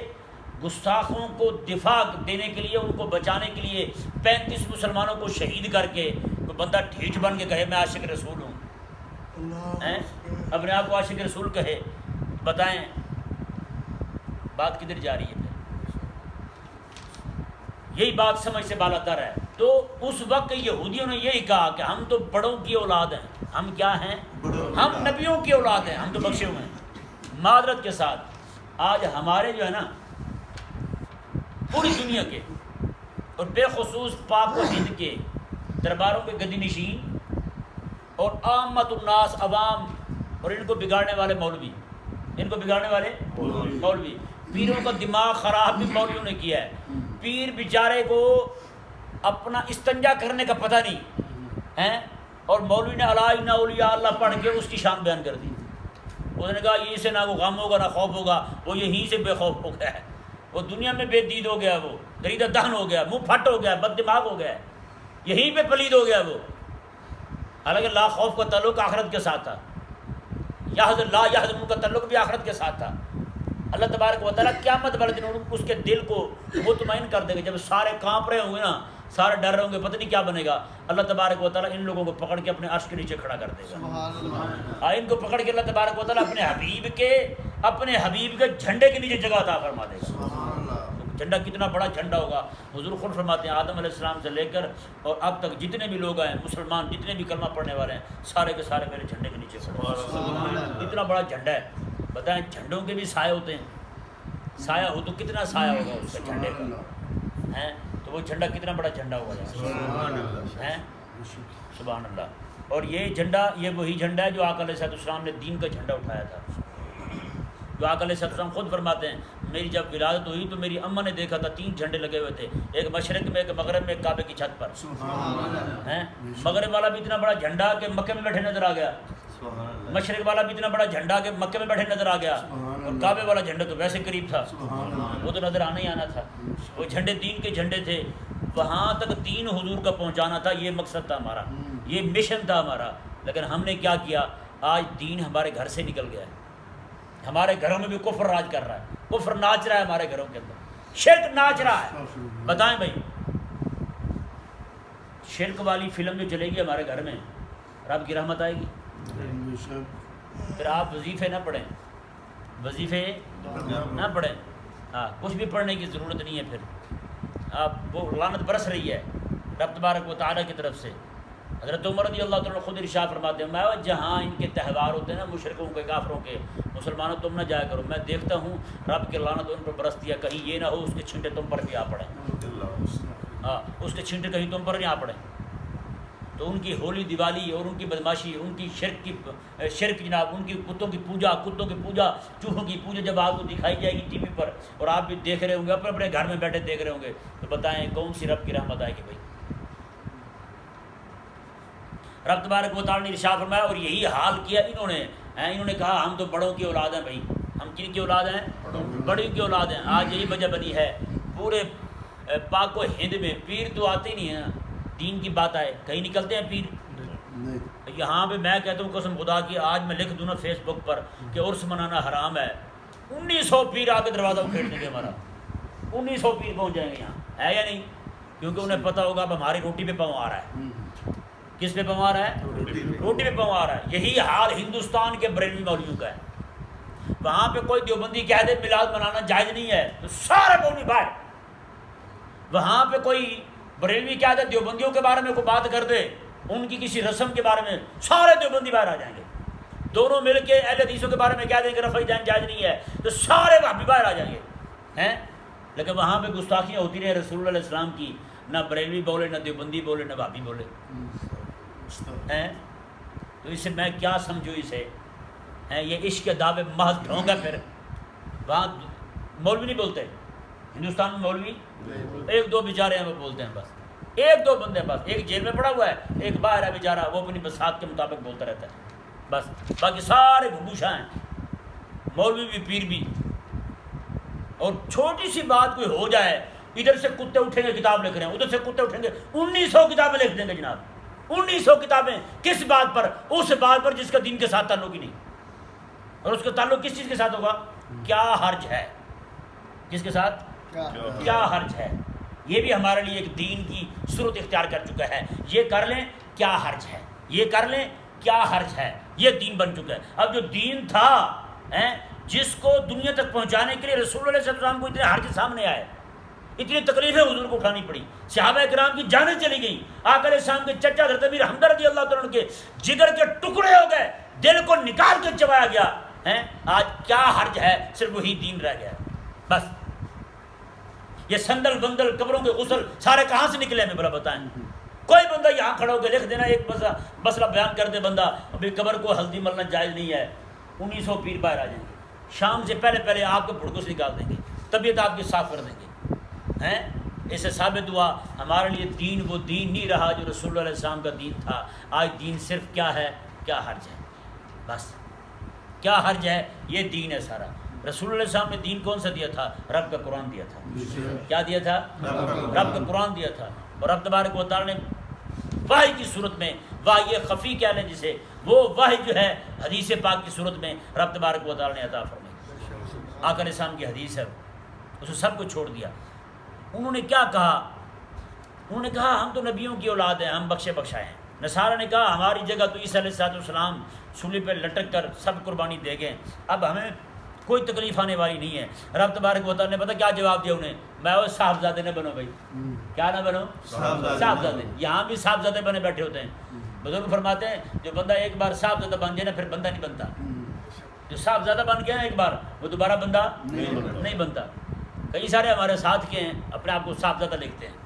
گستاخوں کو دفاع دینے کے لیے، ان کو بچانے کے لیے 35 مسلمانوں کو شہید کر کے کوئی بندہ ڈھیٹ بن کے کہے میں عاشق رسول ہوں، اپنے آپ کو عاشق رسول کہے. بتائیں بات کدھر جا رہی ہے؟ یہی بات سمجھ سے بالا تر ہے. تو اس وقت یہودیوں نے یہی کہا کہ ہم تو بڑوں کی اولاد ہیں. ہم کیا ہیں؟ ہم نبیوں کی اولاد ہیں، ہم تو بخشے ہوئے ہیں. معذرت کے ساتھ آج ہمارے جو ہے نا پوری دنیا کے اور بے خصوص پاک و ہند کے درباروں کے گدی نشین اور عامت الناس عوام اور ان کو بگاڑنے والے مولوی، ان کو بگاڑنے والے مولوی، پیروں کا دماغ خراب بھی مولویوں نے کیا ہے. پیر بیچارے کو اپنا استنجا کرنے کا پتہ نہیں ہے، اور مولوی نے الا ان اولیاء اللہ پڑھ کے اس کی شان بیان کر دی. اس نے کہا یہ سے نہ وہ غم ہوگا نہ خوف ہوگا، وہ یہیں سے بے خوف ہو گیا ہے، وہ دنیا میں بے دید ہو گیا، وہ دریدہ دہن ہو گیا، منہ پھٹ ہو گیا، بد دماغ ہو گیا، یہیں پہ پلید ہو گیا وہ. حالانکہ لا خوف کا تعلق آخرت کے ساتھ تھا، یحزن لا یحزن کا تعلق بھی آخرت کے ساتھ تھا. اللہ تبارک و تعالیٰ قیامت والے دن اس کے دل کو مطمئن کر دے گا. جب سارے کانپ رہے ہوں گے نا، سارے ڈر رہے ہوں گے، پتہ نہیں کیا بنے گا. اللہ تبارک و تعالیٰ ان لوگوں کو پکڑ کے اپنے عرش کے نیچے کھڑا کر دے گا. ان کو پکڑ کے اللہ تبارک و تعالیٰ اپنے حبیب کے جھنڈے کے نیچے جگہ عطا فرما دے گا. جھنڈا کتنا بڑا جھنڈا ہوگا. حضور خود فرماتے ہیں آدم علیہ السلام سے لے کر اور اب تک جتنے بھی لوگ ہیں مسلمان، جتنے بھی کلمہ پڑھنے والے ہیں، سارے کے سارے میرے جھنڈے کے نیچے کھڑے. اتنا بڑا جھنڈا ہے. بتائیں جھنڈوں کے بھی سائے ہوتے ہیں، سایہ ہو تو کتنا سایہ ہوگا اس کے جھنڈے کا ہیں. تو وہ جھنڈا کتنا بڑا جھنڈا ہوگا ہیں. سبحان اللہ. اور یہ جھنڈا، یہ وہی جھنڈا ہے جو آقا علیہ السلام نے دین کا جھنڈا اٹھایا تھا. جو آقا علیہ السلام خود فرماتے ہیں میری جب ولادت ہوئی تو میری اماں نے دیکھا تھا 3 جھنڈے لگے ہوئے تھے، ایک مشرق میں، ایک مغرب میں، ایک کعبے کی چھت پر. مغرب والا بھی اتنا بڑا جھنڈا کہ مکے میں بیٹھے نظر آ گیا، مشرق والا بھی اتنا بڑا جھنڈا کہ مکے میں بیٹھے نظر آ گیا، اور کعبے والا جھنڈا تو ویسے قریب تھا، وہ تو نظر آنا ہی آنا تھا. وہ جھنڈے دین کے جھنڈے تھے. وہاں تک دین حضور کا پہنچانا تھا، یہ مقصد تھا ہمارا، یہ مشن تھا ہمارا. لیکن ہم نے کیا کیا؟ آج دین ہمارے گھر سے نکل گیا ہے. ہمارے گھروں میں بھی کفر راج کر رہا ہے، کفر ناچ رہا ہے ہمارے گھروں کے اندر، شرک ناچ رہا ہے. بتائیں بھائی، شرک والی فلم جو چلے گی ہمارے گھر میں، رب کی رحمت آئے گی؟ پھر آپ وظیفے نہ پڑھیں، وظیفے نہ پڑھیں. ہاں، کچھ بھی پڑھنے کی ضرورت نہیں ہے. پھر آپ وہ لعنت برس رہی ہے رب تبارک و تعالیٰ کی طرف سے. حضرت عمر رضی اللہ تعالیٰ خود ارشاد فرماتے ہیں میں جہاں ان کے تہوار ہوتے ہیں نا، مشرکوں کے، کافروں کے، مسلمانوں تم نہ جایا کرو. میں دیکھتا ہوں رب کے لعنت ان پر برستی ہے، کہیں یہ نہ ہو اس کے چھینٹے تم پر بھی آ پڑیں. ہاں، اس کے چھینٹے کہیں تم پر نہیں آ پڑیں. تو ان کی ہولی دیوالی اور ان کی بدماشی، ان کی شرک جناب، ان کی کتوں کی پوجا، چوہوں کی پوجا جب آپ کو دکھائی جائے گی ٹی وی پر اور آپ بھی دیکھ رہے ہوں گے، اپنے اپنے گھر میں بیٹھے دیکھ رہے ہوں گے، تو بتائیں کون سی رب کی رحمت آئے گی بھائی؟ رب تبارک و تعالیٰ نے ارشاد فرمایا، اور یہی حال کیا انہوں نے کہا ہم تو بڑوں کی اولاد ہیں بھائی، ہم کن کی اولاد ہیں؟ بڑی کی اولاد ہیں۔ آج یہی وجہ بنی ہے پورے پاک و ہند میں پیر تو آتے ہی نہیں ہیں نا، دین کی بات آئے کہیں نکلتے ہیں پیر؟ یہاں پہ میں کہتا ہوں قسم خدا کی، آج میں لکھ دوں نا فیس بک پر کہ عرس منانا حرام ہے، 1900 پیر آ کے دروازہ کھیڑ دیں گے ہمارا، 1900 پیر پہنچ جائیں گے یہاں، ہے یا نہیں؟ کیونکہ انہیں پتہ ہوگا اب ہماری روٹی پہ پاؤں آ رہا ہے۔ کس پہ پاؤں آ رہا ہے؟ روٹی پہ پاؤں آ رہا ہے۔ یہی حال ہندوستان کے بریلوی مولویوں کا ہے۔ وہاں پہ کوئی دیوبندی کہہ دے میلاد منانا جائز نہیں ہے تو سارے مولوی باہر۔ وہاں پہ کوئی بریلوی کہہ دے دیوبندیوں کے بارے میں کوئی بات کر دے، ان کی کسی رسم کے بارے میں، سارے دیوبندی باہر آ جائیں گے۔ دونوں مل کے اہل حدیثوں کے بارے میں کہہ دیں کہ رفع دین جائز نہیں ہے تو سارے وہابی باہر آ جائیں گے ہیں۔ لیکن وہاں پہ گستاخیاں ہوتی رہیں رسول اللہ علیہ السلام کی، نہ بریلوی بولے، نہ دیوبندی بولے، نہ وہابی بولے ہیں۔ تو اس سے میں کیا سمجھوں اسے ہیں؟ یہ عشق کے دعوے محض ڈھونگ ہے۔ پھر وہاں مولوی نہیں بولتے، ہندوستان میں مولوی ایک دو بیچارے ہیں وہ بولتے ہیں، بس ایک دو بندے، بس ایک جیل میں پڑا ہوا ہے، ایک باہر ہے بیچارہ، وہ اپنی بساط کے مطابق بولتا رہتا ہے بس، باقی سارے گھبوشاں ہیں، مولوی بھی پیر بھی۔ اور چھوٹی سی بات کوئی ہو جائے، ادھر سے کتے اٹھیں گے کتاب لکھ رہے ہیں، ادھر سے کتے اٹھیں گے 1900 کتابیں لکھ دیں گے جناب، 1900 کتابیں۔ کس بات پر؟ اس بات پر جس کا دین کے ساتھ تعلق ہی نہیں۔ اور اس کا تعلق کس چیز کے ساتھ ہوگا؟ کیا حرج ہے؟ کس کے ساتھ؟ کیا حرج ہے؟ یہ بھی ہمارے لیے ایک دین کی صورت اختیار کر چکا ہے۔ یہ کر لیں کیا حرج ہے، یہ کر لیں کیا حرج ہے، یہ دین بن چکا ہے۔ اب جو دین تھا جس کو دنیا تک پہنچانے کے لیے رسول اللہ صلی اللہ علیہ وسلم کو اتنے حرج سامنے آئے، اتنی تکلیفیں حضور کو اٹھانی پڑی، صحابہ کرام کی جانیں چلی گئیں، آقا علیہ السلام کے چچا حضرت امیر حمزہ رضی اللہ تعالیٰ عنہ کے جگر کے ٹکڑے ہو گئے، دل کو نکال کے چبایا گیا ہے۔ آج کیا حرج ہے؟ صرف وہی دین رہ گیا بس۔ یہ سندل بندل قبروں کے غسل سارے کہاں سے نکلے ہمیں بلا بتائیں؟ کوئی بندہ یہاں کھڑا ہو کے لکھ دینا ایک مسئلہ بیان کر دے بندہ، ابھی قبر کو ہلدی ملنا جائز نہیں ہے، 1900 پیر باہر آ جائیں گے، شام سے پہلے آپ کو بھڑکو سے نکال دیں گے، طبیعت آپ کی صاف کر دیں گے ہیں۔ اس سے ثابت ہوا ہمارے لیے دین وہ دین نہیں رہا جو رسول اللہ علیہ السلام کا دین تھا۔ آج دین صرف کیا ہے؟ کیا حرج ہے؟ بس کیا حرج ہے؟ یہ دین ہے سارا۔ رسول اللہ علیہ السلام نے دین کون سا دیا تھا؟ رب کا قرآن دیا تھا۔ کیا دیا تھا؟ رب کا قرآن دیا تھا۔ اور رب تبارک و تعالیٰ نے وحی کی صورت میں، وحی خفی کہہ لیں جسے، وہ وحی جو ہے حدیث پاک کی صورت میں رب تبارک و تعالیٰ نے عطا فرمائی۔ آقا علیہ السلام کی حدیث ہے، اس نے سب کو چھوڑ دیا۔ انہوں نے کیا کہا؟ انہوں نے کہا ہم تو نبیوں کی اولاد ہیں، ہم بخشے بخشائے ہیں۔ نصارہ نے کہا ہماری جگہ تو عیسیٰ علیہ السلام سولی پہ لٹک کر سب قربانی دے گئے، اب ہمیں کوئی تکلیف آنے والی نہیں ہے۔ رب تبارک و تعالیٰ نے پتہ کیا جواب دیا انہیں؟ میں وہ صاحبزادے نہ بنو بھائی، کیا نہ بنو؟ صاحبزادے۔ یہاں بھی صاحبزادے بنے بیٹھے ہوتے ہیں۔ بزرگ فرماتے ہیں جو بندہ ایک بار صاحبزادہ بن جائے نا پھر بندہ نہیں بنتا۔ جو صاحبزادہ بن گیا ایک بار وہ دوبارہ بندہ نہیں بنتا۔ کئی سارے ہمارے ساتھ کے ہیں اپنے آپ کو صاحبزادہ لکھتے ہیں۔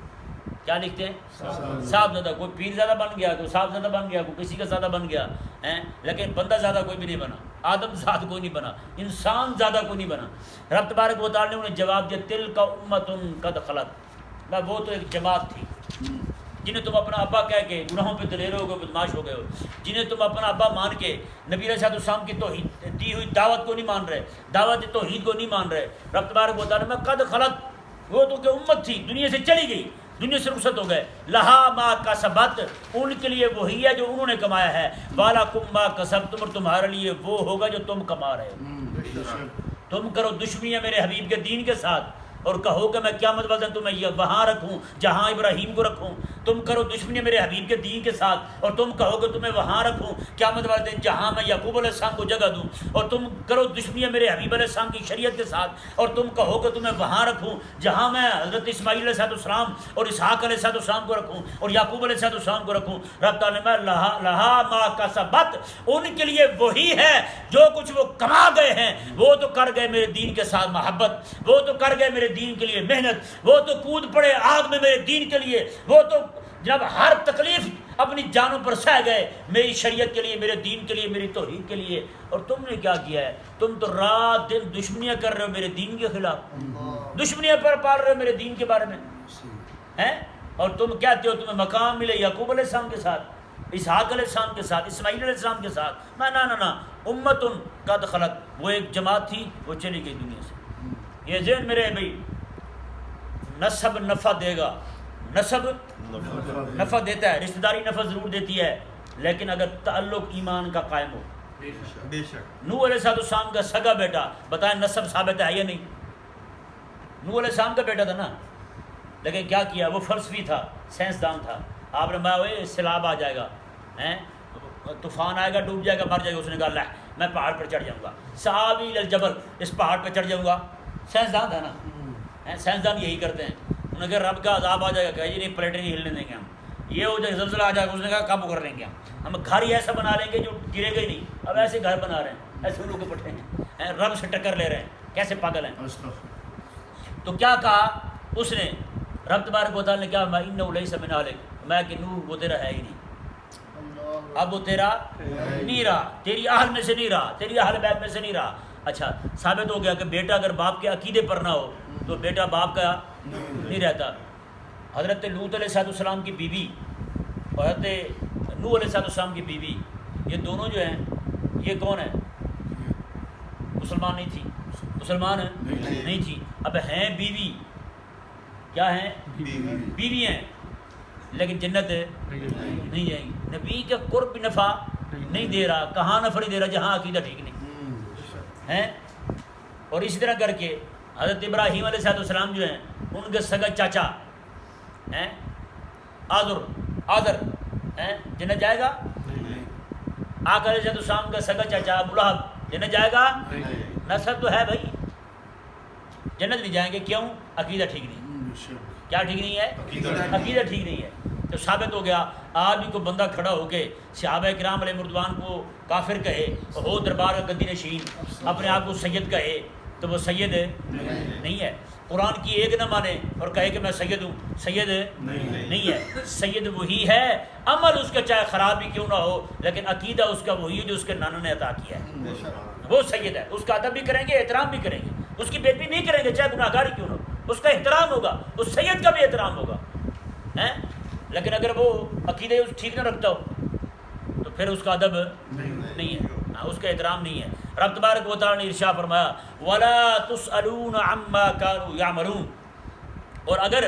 کیا لکھتے ہیں؟ صاحبزادہ۔ کوئی پیر زیادہ بن گیا، کوئی صاحبزادہ بن گیا، کوئی کسی کا زیادہ بن گیا ہیں، لیکن بندہ زیادہ کوئی بھی نہیں بنا، آدم ذات کوئی نہیں بنا، انسان زیادہ کوئی نہیں بنا۔ رب تبارک و تعالیٰ نے انہیں جواب دیا تلک امۃ قد خلت، وہ تو ایک جماعت تھی جنہیں تم اپنا ابا کہہ کے گناہوں پہ دلیر ہو گئے، بدماش ہو گئے ہو، جنہیں تم اپنا ابا مان کے نبی علیہ السلام کی توحید دی ہوئی دعوت کو نہیں مان رہے، دعوت توحید کو نہیں مان رہے۔ رب تبارک و تعالیٰ میں قد خلت، وہ تو کہ امت تھی دنیا سے چلی گئی، دنیا سے رخصت ہو گئے، لہا ما کسبت، ان کے لیے وہی ہے جو انہوں نے کمایا ہے، وَلَكُمْ مَا كَسَبْتُمْ، اور تمہارے لیے وہ ہوگا جو تم کما رہے ہو۔ تم کرو دشمنیاں میرے حبیب کے دین کے ساتھ اور کہو کہ میں قیامت والے دن تمہیں یہ وہاں رکھوں جہاں ابراہیم کو رکھوں، تم کرو دشمنی میرے حبیب کے دین کے ساتھ اور تم کہو کہ تمہیں وہاں رکھوں قیامت والے دن جہاں میں یعقوب علیہ السلام کو جگہ دوں، اور تم کرو دشمنی میرے حبیب علیہ السلام کی شریعت کے ساتھ اور تم کہو کہ تمہیں وہاں رکھوں جہاں میں حضرت اسماعیل علیہ السلام اور اسحاق علیہ السلام کو رکھوں اور یعقوب علیہ السلام کو رکھوں۔ رب تعالیٰ میں لہا ما کسبت، ان کے لیے وہی ہے جو کچھ وہ کما گئے ہیں، وہ تو کر گئے میرے دین کے ساتھ محبت، وہ تو کر گئے میرے دین کے لیے محنت، وہ تو کود پڑے آگ میں میرے دین کے لیے، وہ تو جب ہر تکلیف اپنی جانوں پر سہ گئے میری شریعت کے لیے، میرے دین کے لیے، میری توحید کے لیے، اور تم نے کیا کیا ہے؟ تم تو رات دن دشمنیاں کر رہے ہو میرے دین کے خلاف، دشمنیاں پر پال رہے ہو میرے دین کے بارے میں ہیں، اور تم کہتے ہو تمہیں مقام ملے یعقوب علیہ السلام کے ساتھ، اسحاق علیہ السلام کے ساتھ، اسماعیل علیہ السلام کے ساتھ۔ نہ امتن قد خلت، وہ ایک جماعت تھی، وہ چلی گئی دنیا سے۔ یہ ذہن میرے بھائی، نسب نفع دے گا، نسب نفع دیتا ہے، رشتہ داری نفع ضرور دیتی ہے، لیکن اگر تعلق ایمان کا قائم ہو۔ بے شک نوح علیہ السلام کا سگا بیٹا، بتائیں نسب ثابت ہے یا نہیں؟ نوح علیہ السلام کا بیٹا تھا نا، لیکن کیا کیا؟ وہ فلسفی تھا، سائنسدان تھا۔ آپ نے کہا سیلاب آ جائے گا، طوفان آئے گا، ڈوب جائے گا، مر جائے گا، اس نے کہا اللہ میں پہاڑ پر چڑھ جاؤں گا، سآوی الی الجبل، اس پہاڑ پہ چڑھ جاؤں گا۔ سائنسدان تھا نا، سائنسدان یہی کرتے ہیں۔ انہوں نے کہا رب کا عذاب آ جائے گا، کہا جی نہیں، پلیٹیں نہیں ہلنے دیں گے ہم، یہ ہو جائے زلزلہ آ جائے گا، اس نے کہا قابو کر لیں گے ہم گھر ہی ایسا بنا لیں گے جو گرے گا ہی نہیں۔ اب ایسے گھر بنا رہے ہیں، ایسے لوگ پٹھے ہیں، رب سے ٹکر لے رہے ہیں، کیسے پاگل ہیں۔ تو کیا کہا اس نے؟ رب تبارک و تعالیٰ نے کہا انہ لیس من اہلک، میں کہ نوح وہ تیرا ہے ہی نہیں، اب وہ تیرا نہیں رہا، تیری اہل میں سے نہیں رہا، تیری اہل بیت میں سے نہیں رہا۔ اچھا، ثابت ہو گیا کہ بیٹا اگر باپ کے عقیدے پر نہ ہو تو بیٹا باپ کا نہیں رہتا۔ حضرت لوط علیہ السلام کی بیوی اور حضرت نوح علیہ السلام کی بیوی، یہ دونوں جو ہیں، یہ کون ہیں؟ مسلمان نہیں تھی، مسلمان نہیں تھی، اب ہیں بیوی، کیا ہیں؟ بیوی ہیں، لیکن جنت نہیں جائیں گی۔ نبی کا قرب نفع نہیں دے رہا، کہاں نفع نہیں دے رہا؟ جہاں عقیدہ ٹھیک نہیں ہیں۔ اور اسی طرح کر کے حضرت ابراہیم علیہ السلام جو ہیں، ان کے سگا چاچا ہیں آذر ہیں، جنت جائے گا؟ آقا علیہ السلام کا سگا چاچا ابو لہب جنت جائے گا؟ نسب تو ہے بھائی، جنت نہیں جائیں گے، کیوں؟ عقیدہ ٹھیک نہیں۔ کیا ٹھیک نہیں ہے؟ عقیدہ ٹھیک نہیں ہے۔ تو ثابت ہو گیا، آج بھی کوئی بندہ کھڑا ہو کے صحابہ کرام علیہ رضوان کو کافر کہے، ہو دربار کا گدی نشین، اپنے آپ کو سید کہے، تو وہ سید نہیں ہے۔ قرآن کی ایک نہ مانے اور کہے کہ میں سید ہوں، سید نہیں ہے۔ سید وہی ہے، عمل اس کا چاہے خراب بھی کیوں نہ ہو، لیکن عقیدہ اس کا وہی ہے جو اس کے نانا نے عطا کیا ہے، وہ سید ہے۔ اس کا ادب بھی کریں گے، احترام بھی کریں گے، اس کی بےزتی نہیں کریں گے چاہے گناہ گار ہی کیوں نہ ہو، اس کا احترام ہوگا، اس سید کا بھی احترام ہوگا۔ لیکن اگر وہ عقیدہ ٹھیک نہ رکھتا ہو تو پھر اس کا ادب نہیں ہے، اس کا احترام نہیں ہے۔ رب تبارک و تعالیٰ نے ارشاد فرمایا وَلَا تُسْأَلُونَ عَمَّا كَانُوا يَعْمَلُونَ، اور اگر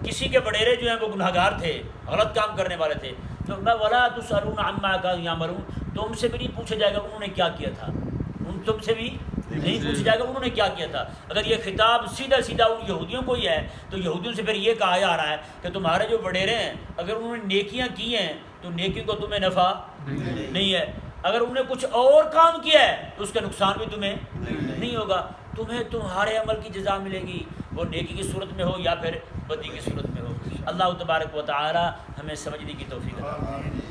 کسی کے وڈیرے جو ہیں وہ گناہ گار تھے، غلط کام کرنے والے تھے، تو میں وَلَا تُسْأَلُونَ عَمَّا كَانُوا يَعْمَلُونَ، تم سے بھی نہیں پوچھا جائے گا انہوں نے کیا کیا تھا، تم سے بھی نہیں پوچھا جائے گا انہوں نے کیا کیا تھا۔ اگر یہ خطاب سیدھا سیدھا ان یہودیوں کو ہی ہے تو یہودیوں سے پھر یہ کہا جا رہا ہے کہ تمہارے جو وڈیرے ہیں اگر انہوں نے نیکیاں کی ہیں تو نیکی کو تمہیں نفع نہیں ہے، اگر انہوں نے کچھ اور کام کیا ہے تو اس کا نقصان بھی تمہیں نہیں ہوگا، تمہیں تمہارے عمل کی جزا ملے گی، وہ نیکی کی صورت میں ہو یا پھر بدی کی صورت میں ہو۔ اللہ تبارک و تعالی ہمیں سمجھنے کی توفیق عطا فرمائے۔